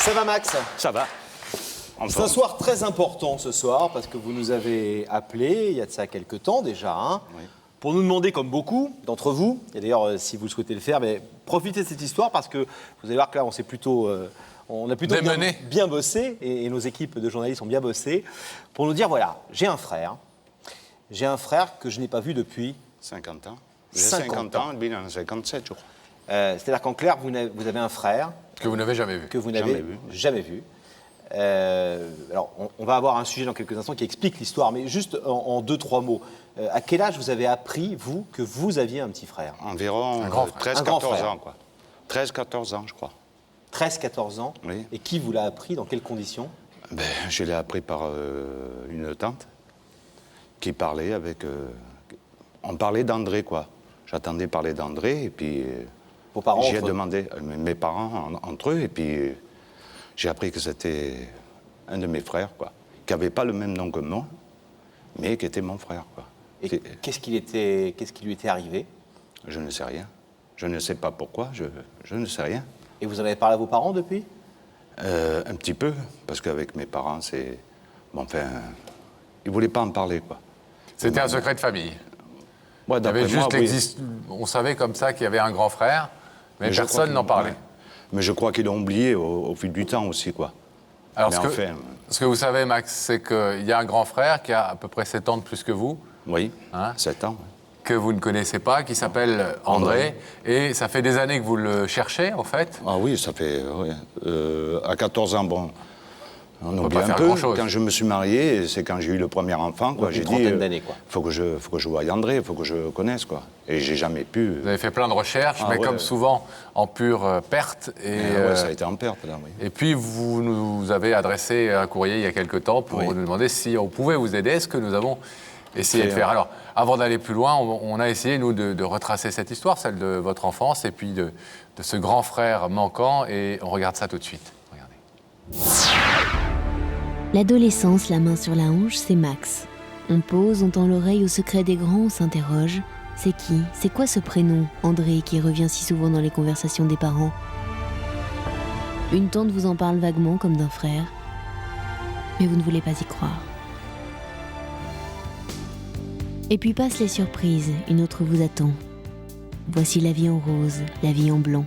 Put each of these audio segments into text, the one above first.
Ça va, Max? Ça va. C'est un soir très important ce soir parce que vous nous avez appelés il y a de ça quelques temps déjà, hein, Oui. pour nous demander, comme beaucoup d'entre vous, et d'ailleurs si vous le souhaitez le faire, mais profitez de cette histoire parce que vous allez voir que là on a plutôt bien bossé et nos équipes de journalistes ont bien bossé pour nous dire voilà, j'ai un frère que je n'ai pas vu depuis 50 ans. J'ai 50 ans, lui il en a 57, je crois. c'est-à-dire qu'en clair, vous avez un frère que vous n'avez jamais vu. que vous n'avez jamais vu. Alors, on va avoir un sujet dans quelques instants qui explique l'histoire, mais juste en 2-3 mots. À quel âge vous avez appris, vous, que vous aviez un petit frère? Environ 13-14 ans, quoi. 13-14 ans, je crois. 13-14 ans. Oui. Et qui vous l'a appris? Dans quelles conditions? Je l'ai appris par une tante qui parlait avec... on parlait d'André, quoi. J'attendais parler d'André, et puis... Vos parents j'ai demandé, mes parents entre eux, et puis j'ai appris que c'était un de mes frères, quoi. Qui n'avait pas le même nom que moi, mais qui était mon frère, quoi. Et qu'est-ce qui lui était arrivé? Je ne sais rien. Je ne sais pas pourquoi, je ne sais rien. Et vous en avez parlé à vos parents depuis? Un petit peu, parce qu'avec mes parents, c'est... Bon, enfin, ils ne voulaient pas en parler, quoi. C'était un secret de famille. Ouais, Il y avait d'après moi, juste on savait comme ça qu'il y avait un grand frère, mais personne n'en parlait. Ouais. Mais je crois qu'ils l'ont oublié au fil du temps aussi, quoi. Alors, mais ce que vous savez, Max, c'est qu'il y a un grand frère qui a à peu près 7 ans de plus que vous. Oui, Hein 7 ans. Que vous ne connaissez pas, qui s'appelle André. Et ça fait des années que vous le cherchez, en fait. Ah oui, ça fait... oui. À 14 ans, bon, on peut oublie pas un faire peu. grand-chose. Quand je me suis marié, c'est quand j'ai eu le premier enfant, quoi. Donc J'ai une dit, trentaine d'années, quoi. faut que je voie André, il faut que je le connaisse, quoi. Et j'ai jamais pu... Vous avez fait plein de recherches, mais comme souvent, en pure perte. Et, ouais, ça a été en perte, là, oui. et puis, vous nous avez adressé un courrier il y a quelque temps pour nous demander si on pouvait vous aider. Est-ce que nous avons essayé de faire? Alors, avant d'aller plus loin, on a essayé, nous, de retracer cette histoire, celle de votre enfance, et puis de ce grand frère manquant, et on regarde ça tout de suite. Regardez. L'adolescence, la main sur la hanche, c'est Max. On pose, on tend l'oreille au secret des grands, on s'interroge. C'est qui? C'est quoi ce prénom, André, qui revient si souvent dans les conversations des parents? Une tante vous en parle vaguement, comme d'un frère. Mais vous ne voulez pas y croire. Et puis passent les surprises, une autre vous attend. Voici la vie en rose, la vie en blanc.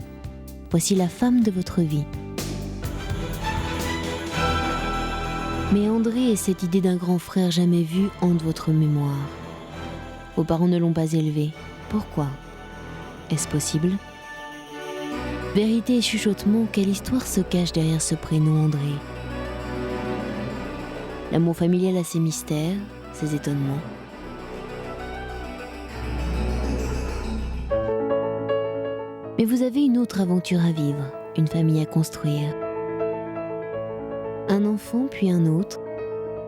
Voici la femme de votre vie. Mais André et cette idée d'un grand frère jamais vu hantent votre mémoire. Vos parents ne l'ont pas élevé. Pourquoi? Est-ce possible? Vérité et chuchotement, quelle histoire se cache derrière ce prénom André? L'amour familial a ses mystères, ses étonnements. Mais vous avez une autre aventure à vivre, une famille à construire. Un enfant, puis un autre.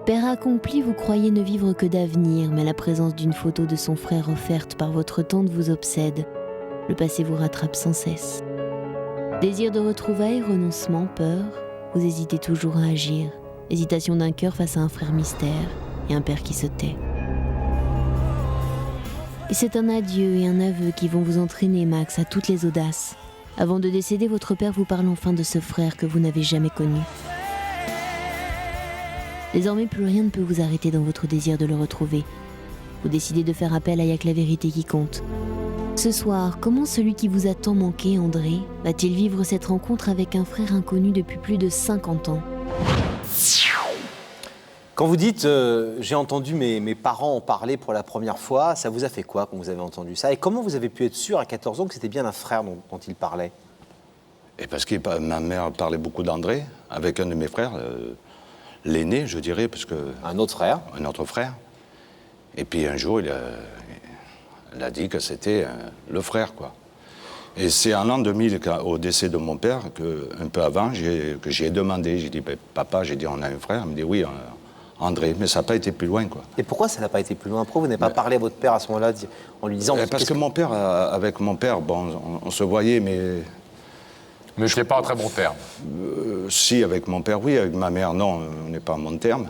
Père accompli, vous croyez ne vivre que d'avenir, mais la présence d'une photo de son frère offerte par votre tante vous obsède. Le passé vous rattrape sans cesse. Désir de retrouvailles, renoncement, peur, vous hésitez toujours à agir. Hésitation d'un cœur face à un frère mystère et un père qui se tait. Et c'est un adieu et un aveu qui vont vous entraîner, Max, à toutes les audaces. Avant de décéder, votre père vous parle enfin de ce frère que vous n'avez jamais connu. Désormais, plus rien ne peut vous arrêter dans votre désir de le retrouver. Vous décidez de faire appel à Y'a que la vérité qui compte. Ce soir, comment celui qui vous a tant manqué, André, va-t-il vivre cette rencontre avec un frère inconnu depuis plus de 50 ans? Quand vous dites j'ai entendu mes parents en parler pour la première fois, ça vous a fait quoi quand vous avez entendu ça? Et comment vous avez pu être sûr à 14 ans que c'était bien un frère dont il parlait? Et parce que ma mère parlait beaucoup d'André, avec un de mes frères, l'aîné, je dirais, parce que... Un autre frère? Un autre frère. Et puis un jour, il a dit que c'était le frère, quoi. Et c'est en l'an 2000, au décès de mon père, un peu avant, que j'ai demandé, j'ai dit, papa, j'ai dit, on a un frère. Il me dit, oui, André, mais ça n'a pas été plus loin, quoi. Et pourquoi ça n'a pas été plus loin? Pourquoi vous n'avez pas parlé à votre père à ce moment-là en lui disant... Parce que mon père, avec mon père, bon, on se voyait, mais... Mais je n'étais pas en très bon terme. Si, avec mon père, oui, avec ma mère, non, on n'est pas en bon terme.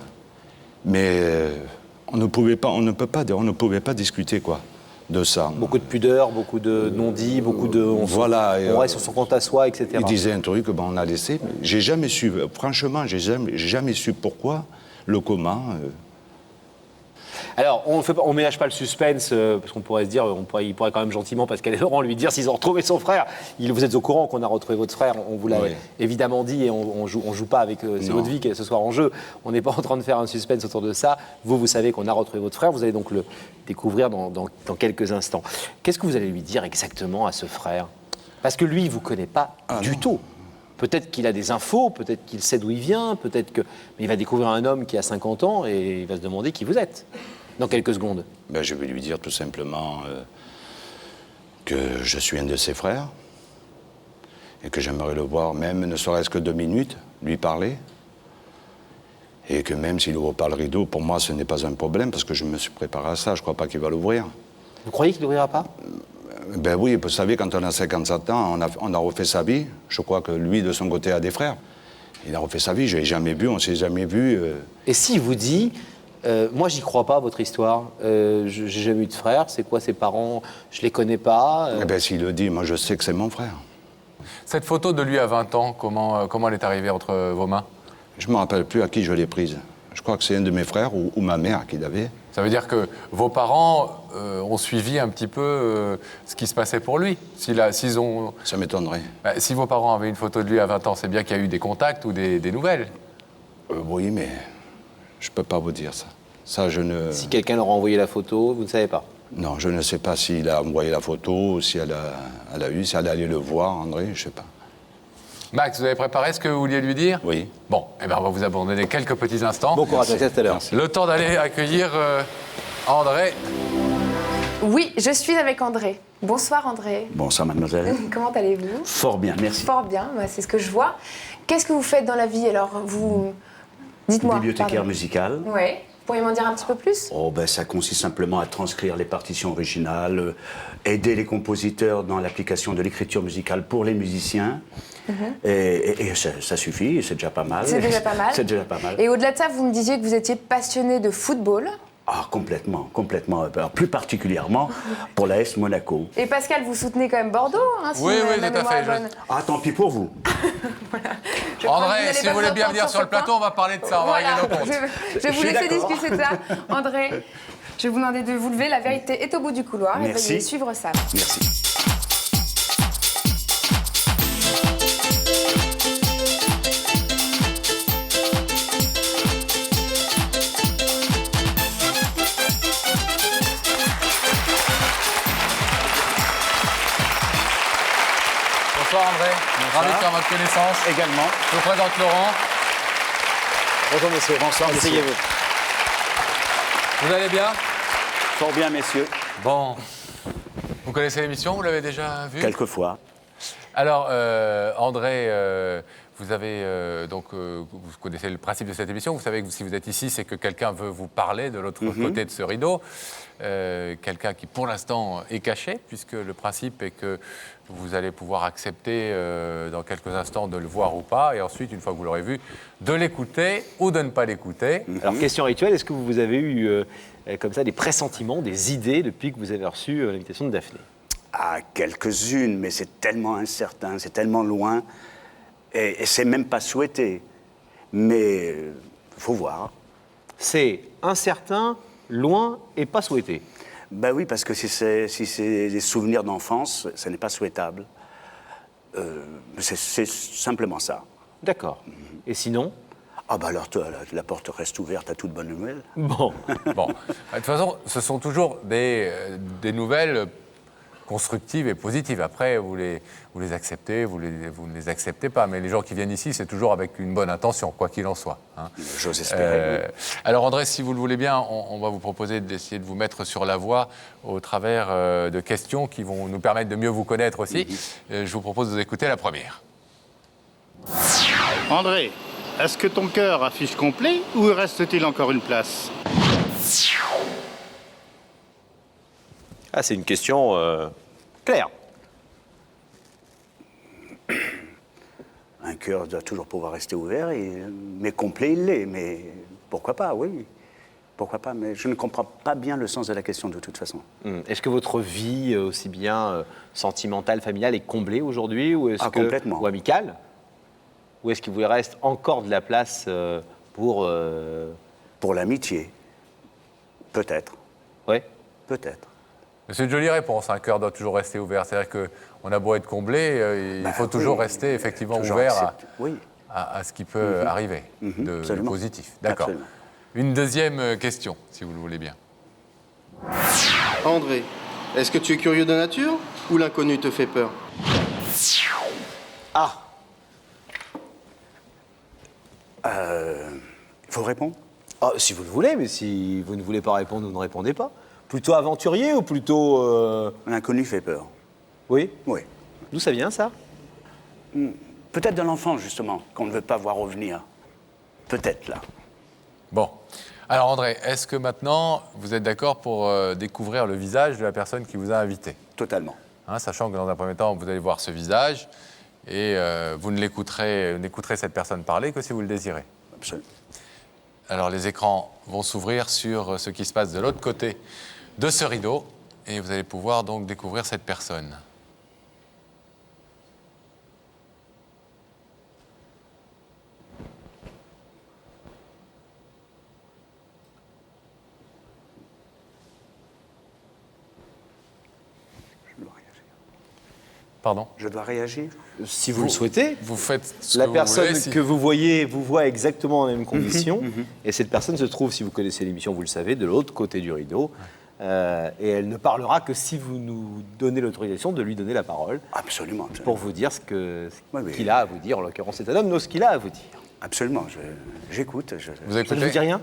Mais on ne pouvait pas discuter, quoi. de ça. Beaucoup de pudeur, beaucoup de non-dits, beaucoup de... On reste sur son compte à soi, etc. Il disait un truc, on a laissé. J'ai jamais su, franchement, j'ai jamais su pourquoi, le comment. Alors, on ménage pas le suspense, parce qu'on pourrait se dire, il pourrait quand même gentiment, Pascal et Laurent, lui dire s'ils ont retrouvé son frère. Vous êtes au courant qu'on a retrouvé votre frère, on vous l'a évidemment dit, et on joue pas avec c'est votre vie ce soir en jeu. On n'est pas en train de faire un suspense autour de ça. Vous savez qu'on a retrouvé votre frère, vous allez donc le découvrir dans quelques instants. Qu'est-ce que vous allez lui dire exactement à ce frère? Parce que lui, il vous connaît pas du tout. Peut-être qu'il a des infos, peut-être qu'il sait d'où il vient, mais il va découvrir un homme qui a 50 ans et il va se demander qui vous êtes. Dans quelques secondes. Je vais lui dire tout simplement que je suis un de ses frères et que j'aimerais le voir, même ne serait-ce que 2 minutes, lui parler. Et que même s'il n'ouvre pas le rideau, pour moi, ce n'est pas un problème parce que je me suis préparé à ça. Je ne crois pas qu'il va l'ouvrir. Vous croyez qu'il n'ouvrira pas? Oui, vous savez, quand on a 57 ans, on a refait sa vie. Je crois que lui, de son côté, a des frères. Il a refait sa vie, je ne l'ai jamais vu, on ne s'est jamais vu. Et s'il vous dit... moi, j'y crois pas, votre histoire. J'ai jamais eu de frère. C'est quoi ses parents? Je les connais pas. S'il le dit, moi, je sais que c'est mon frère. Cette photo de lui à 20 ans, comment elle est arrivée entre vos mains? Je ne me rappelle plus à qui je l'ai prise. Je crois que c'est un de mes frères ou ma mère qui l'avait. Ça veut dire que vos parents ont suivi un petit peu ce qui se passait pour lui. S'ils ont... Ça m'étonnerait. Si vos parents avaient une photo de lui à 20 ans, c'est bien qu'il y a eu des contacts ou des nouvelles. Oui, mais... Je ne peux pas vous dire ça. Ça, je ne... Si quelqu'un leur a envoyé la photo, vous ne savez pas? Non, je ne sais pas s'il a envoyé la photo, si elle a eu, si elle allait le voir, André, je ne sais pas. Max, vous avez préparé ce que vous vouliez lui dire? Oui. Bon, on va vous abandonner quelques petits instants. Bon courage, à tout à l'heure. Le temps d'aller accueillir André. Oui, je suis avec André. Bonsoir André. Bonsoir mademoiselle. Comment allez-vous? Fort bien, merci. Fort bien, c'est ce que je vois. Qu'est-ce que vous faites dans la vie alors? Dites-moi. Bibliothécaire musicale. Oui. Vous pourriez m'en dire un petit peu plus? Ça consiste simplement à transcrire les partitions originales, aider les compositeurs dans l'application de l'écriture musicale pour les musiciens. Et ça suffit, c'est déjà pas mal. C'est déjà pas mal. C'est déjà pas mal. Et au-delà de ça, vous me disiez que vous étiez passionné de football. Ah, complètement, complètement. Alors, plus particulièrement pour l'AS Monaco. Et Pascal, vous soutenez quand même Bordeaux, hein, Oui, tout à fait. Ah, tant pis pour vous. Voilà. André, si vous voulez bien venir sur le plateau, on va parler de ça, on va régler nos comptes. Je vais vous laisser discuter de ça. André, je vais vous demander de vous lever, la vérité est au bout du couloir. Merci. Et veuillez suivre ça. Merci. Bonsoir André, ravi de faire votre connaissance. Également. Je vous présente Laurent. Bonjour monsieur. Bonsoir, messieurs. Asseyez-vous. Vous allez bien? Fort bien, messieurs. Bon. Vous connaissez l'émission? Vous l'avez déjà vue? Quelquefois. Alors, André, vous connaissez le principe de cette émission. Vous savez que si vous êtes ici, c'est que quelqu'un veut vous parler de l'autre côté de ce rideau. Quelqu'un qui, pour l'instant, est caché, puisque le principe est que vous allez pouvoir accepter dans quelques instants de le voir ou pas, et ensuite, une fois que vous l'aurez vu, de l'écouter ou de ne pas l'écouter. Alors, question rituelle, est-ce que vous avez eu comme ça des pressentiments, des idées depuis que vous avez reçu l'invitation de Daphné? Ah, quelques-unes, mais c'est tellement incertain, c'est tellement loin, et c'est même pas souhaité. Mais faut voir. C'est incertain, loin et pas souhaité. Ben oui, parce que si c'est des souvenirs d'enfance, ce n'est pas souhaitable. C'est simplement ça. D'accord. Et sinon? Ah bah alors la porte reste ouverte à toute bonne nouvelle. Bon. Bon, de toute façon, ce sont toujours des nouvelles constructives et positives. Après, vous les acceptez, vous ne les acceptez pas. Mais les gens qui viennent ici, c'est toujours avec une bonne intention, quoi qu'il en soit. Hein. J'ose espérer. Oui. Alors André, si vous le voulez bien, on va vous proposer d'essayer de vous mettre sur la voie au travers de questions qui vont nous permettre de mieux vous connaître aussi. Je vous propose de vous écouter la première. André, est-ce que ton cœur affiche complet ou reste-t-il encore une place? Ah, c'est une question claire. Un cœur doit toujours pouvoir rester ouvert, mais complet il l'est. Mais pourquoi pas, oui. pourquoi pas, mais je ne comprends pas bien le sens de la question de toute façon. Est-ce que votre vie, aussi bien sentimentale, familiale, est comblée aujourd'hui ou est-ce complètement. Ou amicale? Ou est-ce qu'il vous reste encore de la place pour... Pour l'amitié, peut-être. Ouais. Peut-être. C'est une jolie réponse, un cœur doit toujours rester ouvert. C'est-à-dire qu'on a beau être comblé, il faut toujours rester effectivement toujours ouvert oui. à ce qui peut arriver de positif. D'accord. Absolument. Une deuxième question, si vous le voulez bien. André, est-ce que tu es curieux de nature ou l'inconnu te fait peur? Ah, Il faut répondre. ah, si vous le voulez, mais si vous ne voulez pas répondre, vous ne répondez pas. Plutôt aventurier ou plutôt... L'inconnu fait peur. Oui. Oui. D'où ça vient, ça? Peut-être de l'enfant, justement, qu'on ne veut pas voir revenir. Peut-être, là. Bon. Alors André, est-ce que maintenant vous êtes d'accord pour découvrir le visage de la personne qui vous a invité? Totalement. Sachant que dans un premier temps, vous allez voir ce visage et vous n'écouterez cette personne parler que si vous le désirez. Absolument. Alors les écrans vont s'ouvrir sur ce qui se passe de l'autre côté de ce rideau et vous allez pouvoir donc découvrir cette personne. Je dois réagir. Pardon? Je dois réagir. Si vous le souhaitez. Vous faites ce La que vous personne voulez, si- que vous voyez vous voit exactement dans les mêmes conditions. Et cette personne se trouve, si vous connaissez l'émission, vous le savez, de l'autre côté du rideau. Et elle ne parlera que si vous nous donnez l'autorisation de lui donner la parole Absolument. pour vous dire ce Oui, oui. qu'il a à vous dire. En l'occurrence, c'est un homme, ce qu'il a à vous dire. Absolument. J'écoute. Vous Ça écoutez? ne vous dit rien?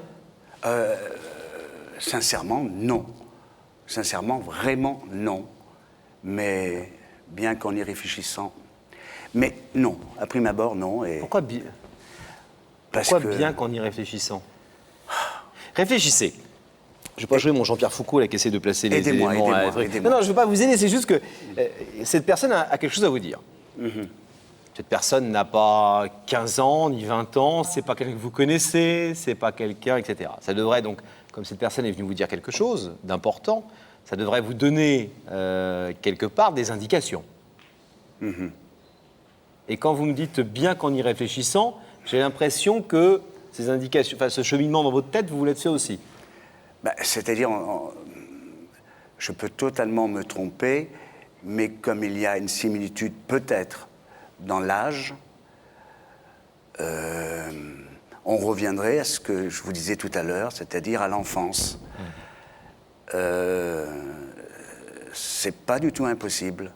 Sincèrement, non. Sincèrement, vraiment, non. Mais bien qu'en y réfléchissant... Mais non, à prime abord, non. Et Pourquoi bien, parce pourquoi que... bien qu'en y réfléchissant? Réfléchissez. Je ne vais pas jouer mon Jean-Pierre Foucault là, qui essaie de placer les Aidez-moi, éléments. aidez-moi, aidez-moi. Non, je ne veux pas vous aider, c'est juste que cette personne a quelque chose à vous dire. Cette personne n'a pas 15 ans, ni 20 ans, c'est pas quelqu'un que vous connaissez, c'est pas quelqu'un, etc. Ça devrait donc, comme cette personne est venue vous dire quelque chose d'important, ça devrait vous donner quelque part des indications. Et quand vous me dites bien qu'en y réfléchissant, j'ai l'impression que ces indications, enfin ce cheminement dans votre tête, vous l'êtes fait aussi. Bah, c'est-à-dire, je peux totalement me tromper, mais comme il y a une similitude peut-être dans l'âge, on reviendrait à ce que je vous disais tout à l'heure, c'est-à-dire à l'enfance. C'est pas du tout impossible.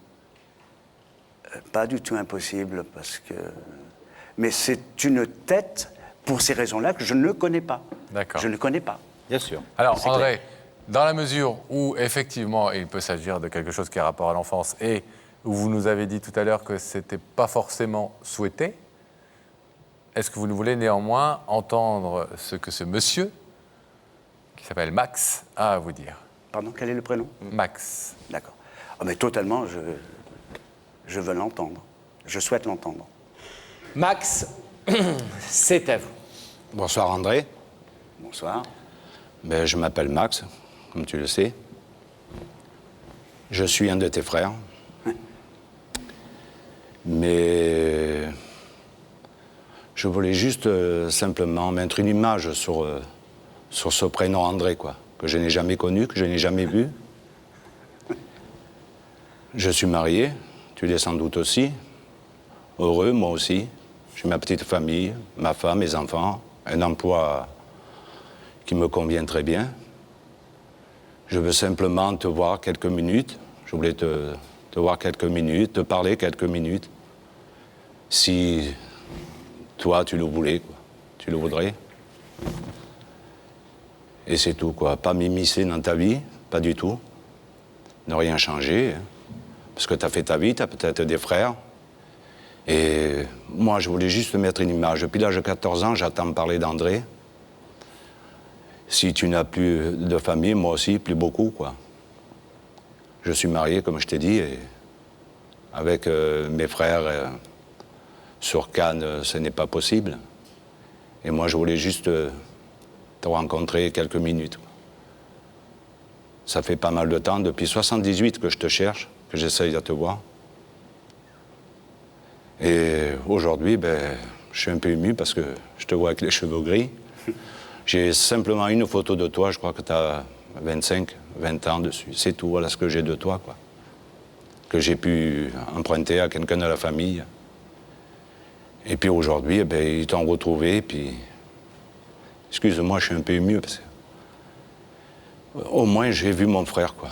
Pas du tout impossible, parce que... Mais c'est une tête, pour ces raisons-là, que je ne connais pas. D'accord. Je ne connais pas. Bien sûr. Alors, C'est André, dans la mesure où, effectivement, il peut s'agir de quelque chose qui a rapport à l'enfance et où vous nous avez dit tout à l'heure que ce n'était pas forcément souhaité, est-ce que vous voulez néanmoins entendre ce que ce monsieur, qui s'appelle Max, a à vous dire? Pardon, quel est le prénom? Max. D'accord. Ah, mais totalement, je veux l'entendre. Je souhaite l'entendre. Max, c'est à vous. Bonsoir André. Bonsoir. Ben, je m'appelle Max, comme tu le sais. Je suis un de tes frères. Mais je voulais juste simplement mettre une image sur ce prénom André, quoi, que je n'ai jamais connu, que je n'ai jamais vu. Je suis marié, tu l'es sans doute aussi. Heureux, moi aussi. J'ai ma petite famille, ma femme, mes enfants, un emploi qui me convient très bien. Je veux simplement te voir quelques minutes. Je voulais te voir quelques minutes, te parler quelques minutes. Si toi, tu le voulais, quoi. Tu le voudrais. Et c'est tout, quoi. Pas m'immiscer dans ta vie, pas du tout. Ne rien changer. Hein. Parce que tu as fait ta vie, tu as peut-être des frères. Et moi, je voulais juste mettre une image. Depuis l'âge de 14 ans, j'attends parler d'André. Si tu n'as plus de famille, moi aussi, plus beaucoup, quoi. Je suis marié, comme je t'ai dit, et avec mes frères sur Cannes, ce n'est pas possible. Et moi, je voulais juste te rencontrer quelques minutes. Ça fait pas mal de temps, depuis 78 que je te cherche, que j'essaye de te voir. Et aujourd'hui, je suis un peu ému parce que je te vois avec les cheveux gris. J'ai simplement une photo de toi, je crois que tu as 25, 20 ans dessus. C'est tout, voilà ce que j'ai de toi, quoi. Que j'ai pu emprunter à quelqu'un de la famille. Et puis aujourd'hui, ils t'ont retrouvé, puis... Excuse-moi, je suis un peu ému, parce que... Au moins, j'ai vu mon frère, quoi.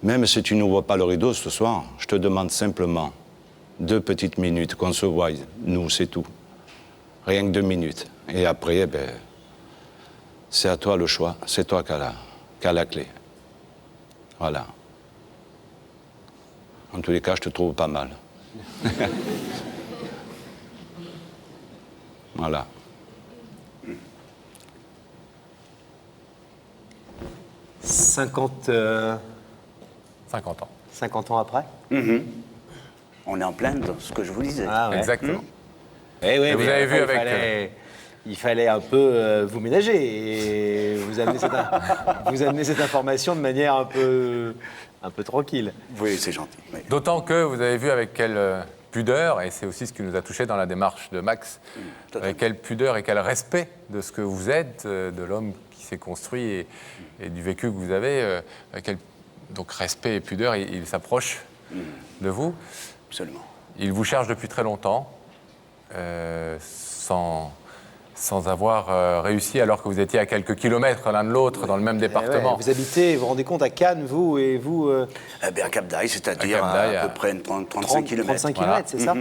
Même si tu n'ouvres pas le rideau ce soir, je te demande simplement 2 petites minutes, qu'on se voie, nous, c'est tout. Rien que 2 minutes. Et après, c'est à toi le choix, c'est toi qui as la clé. Voilà. En tous les cas, je te trouve pas mal. Voilà. « 50 ans. 50 ans après. On est en plein dans ce que je vous disais. Ah, ouais. Exactement. Eh oui, Et vous avez vu avec... Il fallait un peu vous ménager et vous amener cette information de manière un peu tranquille. Oui, c'est gentil. Oui. D'autant que vous avez vu avec quelle pudeur, et c'est aussi ce qui nous a touchés dans la démarche de Max, avec quelle pudeur et quel respect de ce que vous êtes, de l'homme qui s'est construit et du vécu que vous avez, donc respect et pudeur, il s'approche de vous. Absolument. Il vous cherche depuis très longtemps, sans avoir réussi, alors que vous étiez à quelques kilomètres l'un de l'autre, dans le même département. Ouais, vous habitez, vous vous rendez compte, à Cannes, vous et vous À Cap d'Aille, c'est-à-dire à à peu près 35 km. 35 km, c'est ça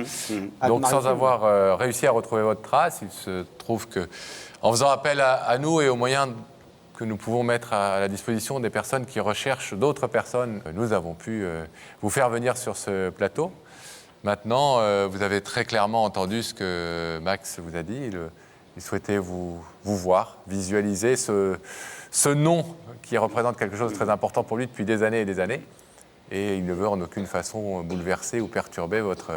Donc sans avoir réussi à retrouver votre trace, il se trouve que, en faisant appel à nous et aux moyens que nous pouvons mettre à la disposition des personnes qui recherchent d'autres personnes, nous avons pu vous faire venir sur ce plateau. Maintenant, vous avez très clairement entendu ce que Max vous a dit. Il souhaitait vous voir, visualiser ce nom qui représente quelque chose de très important pour lui depuis des années et des années. Et il ne veut en aucune façon bouleverser ou perturber votre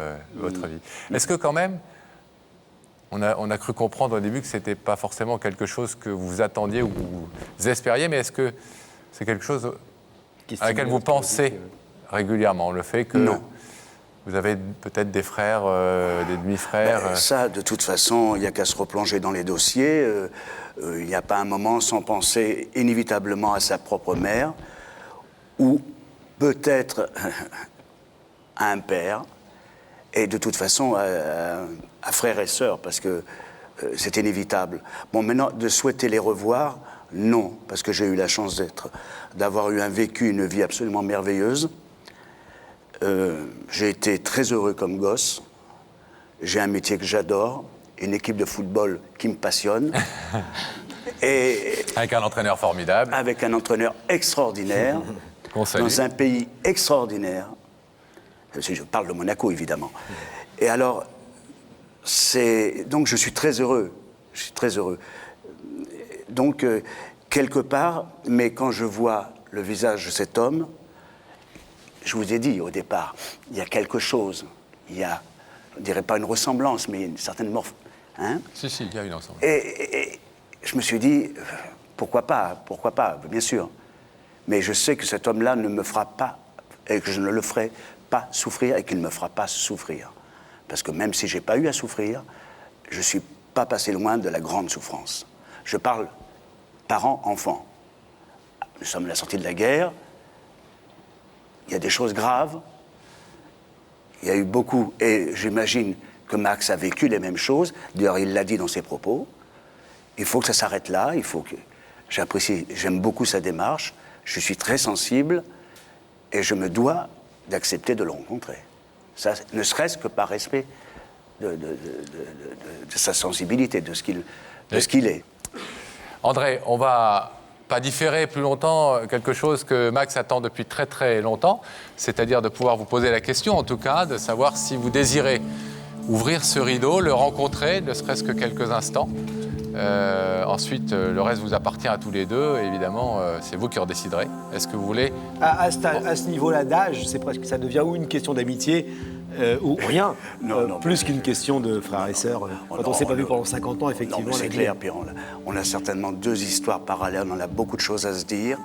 vie. Est-ce que quand même, on a cru comprendre au début que ce n'était pas forcément quelque chose que vous attendiez ou vous espériez, mais est-ce que c'est quelque chose à laquelle vous pensez régulièrement, le fait que... Non. Vous avez peut-être des frères, des demi-frères Ça, de toute façon, il n'y a qu'à se replonger dans les dossiers. Il n'y a pas un moment sans penser inévitablement à sa propre mère, ou peut-être à un père, et de toute façon à frères et sœurs, parce que c'est inévitable. Bon, maintenant, de souhaiter les revoir, non, parce que j'ai eu la chance d'avoir eu une vie absolument merveilleuse. J'ai été très heureux comme gosse. J'ai un métier que j'adore, une équipe de football qui me passionne. Et avec un entraîneur formidable. Avec un entraîneur extraordinaire, dans un pays extraordinaire. Je parle de Monaco, évidemment. Et alors, donc je suis très heureux. Je suis très heureux. Donc, quelque part, mais quand je vois le visage de cet homme, je vous ai dit au départ, il y a quelque chose, il y a, je ne dirais pas une ressemblance, mais une certaine hein? Si, il y a une ressemblance. Et je me suis dit, pourquoi pas, bien sûr. Mais je sais que cet homme-là ne me fera pas, et que je ne le ferai pas souffrir, et qu'il ne me fera pas souffrir. Parce que même si je n'ai pas eu à souffrir, je ne suis pas passé loin de la grande souffrance. Je parle parents-enfants. Nous sommes à la sortie de la guerre. Il y a des choses graves, il y a eu beaucoup, et j'imagine que Max a vécu les mêmes choses, d'ailleurs il l'a dit dans ses propos, il faut que ça s'arrête là, j'aime beaucoup sa démarche, je suis très sensible, et je me dois d'accepter de le rencontrer. Ça, ne serait-ce que par respect de sa sensibilité, de ce qu'il est. André, on va pas différer plus longtemps quelque chose que Max attend depuis très très longtemps, c'est-à-dire de pouvoir vous poser la question, en tout cas, de savoir si vous désirez ouvrir ce rideau, le rencontrer, ne serait-ce que quelques instants. Ensuite, le reste vous appartient à tous les deux, et évidemment, c'est vous qui en déciderez. Est-ce que vous voulez... À ce niveau-là d'âge, c'est presque, ça devient ou une question d'amitié, ou rien. Non, Plus qu'une question de frères et sœurs. Quand on ne s'est pas vu pendant 50 ans, effectivement. Non, mais c'est clair, puis on a certainement 2 histoires parallèles, on a beaucoup de choses à se dire,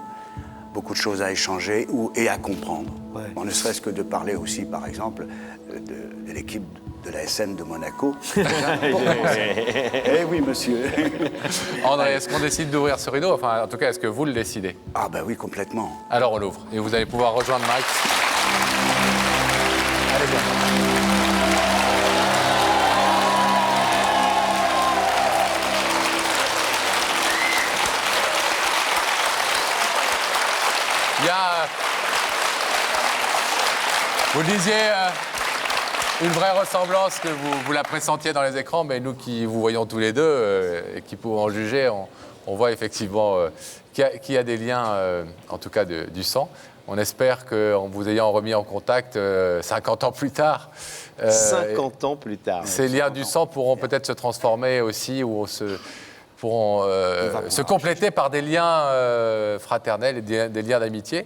beaucoup de choses à échanger et à comprendre. Ouais. Ne serait-ce que de parler aussi, par exemple, de l'équipe de la SM de Monaco. Eh oui, monsieur. André, est-ce qu'on décide d'ouvrir ce rideau? Enfin, en tout cas, est-ce que vous le décidez? Ah ben oui, complètement. Alors on l'ouvre et vous allez pouvoir rejoindre Mike. Allez bien. Il y a, vous le disiez, une vraie ressemblance que vous la pressentiez dans les écrans, mais nous qui vous voyons tous les deux et qui pouvons en juger, on voit effectivement qu'il y a des liens, en tout cas du sang. On espère qu'en vous ayant remis en contact 50 ans plus tard, 50 ans plus tard. ces liens du sang pourront peut-être se transformer aussi ou pourront se compléter par des liens fraternels et des liens d'amitié.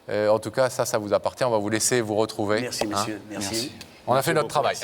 En tout cas, ça vous appartient. On va vous laisser vous retrouver. Merci, monsieur. Merci. On a fait notre travail.